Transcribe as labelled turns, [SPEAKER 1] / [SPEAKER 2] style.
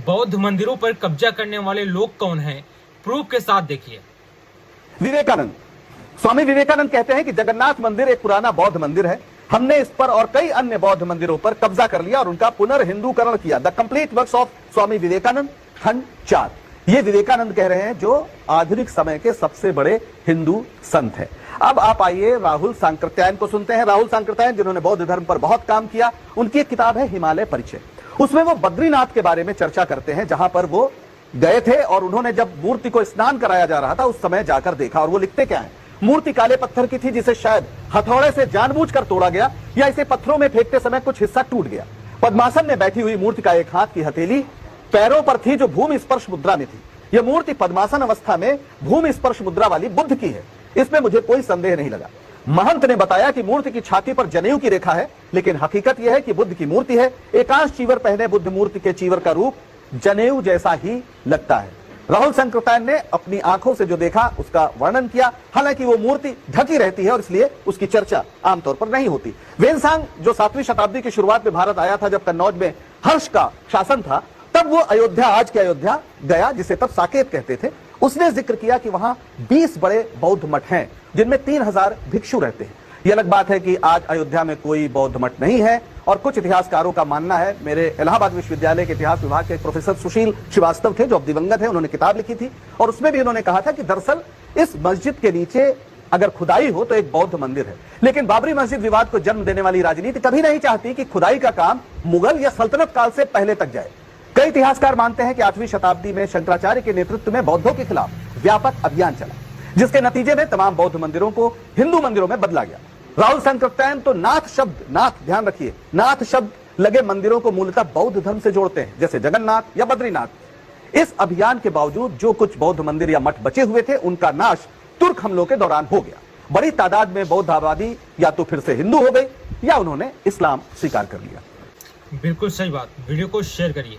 [SPEAKER 1] बौद्ध मंदिरों पर कब्जा करने वाले लोग कौन हैं? प्रूफ के साथ देखिए।
[SPEAKER 2] विवेकानंद, स्वामी विवेकानंद कहते हैं कि जगन्नाथ मंदिर एक पुराना बौद्ध मंदिर है। हमने इस पर और कई अन्य बौद्ध मंदिरों पर कब्जा कर लिया और उनका पुनर्हिंदूकरण किया। The complete works of Swami Vivekananda, खंड 4। ये विवेकानंद कह रहे हैं जो आधुनिक समय के सबसे बड़े हिंदू संत हैं। अब आप आइए राहुल सांकृत्यायन को सुनते हैं। राहुल सांकृत्यायन जिन्होंने बौद्ध धर्म पर बहुत काम किया, उनकी एक किताब है हिमालय परिचय। उसमें वो बद्रीनाथ के बारे में चर्चा करते हैं, जहां पर वो गए थे और उन्होंने जब मूर्ति को स्नान कराया जा रहा था उस समय जाकर देखा। और वो लिखते क्या है, मूर्ति काले पत्थर की थी जिसे शायद हथौड़े से जानबूझकर तोड़ा गया या इसे पत्थरों में फेंकते समय कुछ हिस्सा टूट गया। पद्मासन में बैठी हुई मूर्ति का एक हाथ की हथेली पैरों पर थी जो भूमि स्पर्श मुद्रा में थी। यह मूर्ति पद्मासन अवस्था में भूमि स्पर्श मुद्रा वाली बुद्ध की है, इसमें मुझे कोई संदेह नहीं लगा। महंत ने बताया कि मूर्ति की छाती पर जनेऊ की रेखा है, लेकिन हकीकत यह है कि बुद्ध की मूर्ति है। एकांश चीवर पहने बुद्ध मूर्ति के चीवर का रूप जनेऊ जैसा ही लगता है। राहुल सांकृत्यायन ने अपनी आंखों से जो देखा उसका वर्णन किया। हालांकि वो मूर्ति ढकी रहती है और इसलिए उसकी चर्चा आमतौर पर नहीं होती। वेनसांग जो 7वीं शताब्दी की शुरुआत में भारत आया था, जब कन्नौज में हर्ष का शासन था, तब वो अयोध्या, आज की अयोध्या गया, जिसे तब साकेत कहते थे। उसने जिक्र किया कि वहां 20 बड़े बौद्ध मठ हैं जिनमें 3000 भिक्षु रहते हैं। यह अलग बात है कि आज अयोध्या में कोई बौद्ध मठ नहीं है और कुछ इतिहासकारों का मानना है, मेरे इलाहाबाद विश्वविद्यालय के इतिहास विभाग के प्रोफेसर सुशील श्रीवास्तव थे जो अब दिवंगत हैं, उन्होंने किताब लिखी थी और उसमें भी उन्होंने कहा था कि दरअसल इस मस्जिद के नीचे अगर खुदाई हो तो एक बौद्ध मंदिर है। लेकिन बाबरी मस्जिद विवाद को जन्म देने वाली राजनीति कभी नहीं चाहती कि खुदाई का काम मुगल या सल्तनत काल से पहले तक जाए। कई इतिहासकार मानते हैं कि 8वीं शताब्दी में शंकराचार्य के नेतृत्व में बौद्धों के खिलाफ व्यापक अभियान चला, जिसके नतीजे में तमाम बौद्ध मंदिरों को हिंदू मंदिरों में बदला गया। राहुल सांकृत्यायन तो नाथ शब्द, नाथ ध्यान रखिए, नाथ शब्द लगे मंदिरों को मूलतः बौद्ध धर्म से जोड़ते हैं, जैसे जगन्नाथ या बद्रीनाथ। इस अभियान के बावजूद जो कुछ बौद्ध मंदिर या मठ बचे हुए थे उनका नाश तुर्क हमलों के दौरान हो गया। बड़ी तादाद में बौद्ध आबादी या तो फिर से हिंदू हो गई या उन्होंने इस्लाम स्वीकार कर लिया।
[SPEAKER 1] बिल्कुल सही बात। वीडियो को शेयर करिए।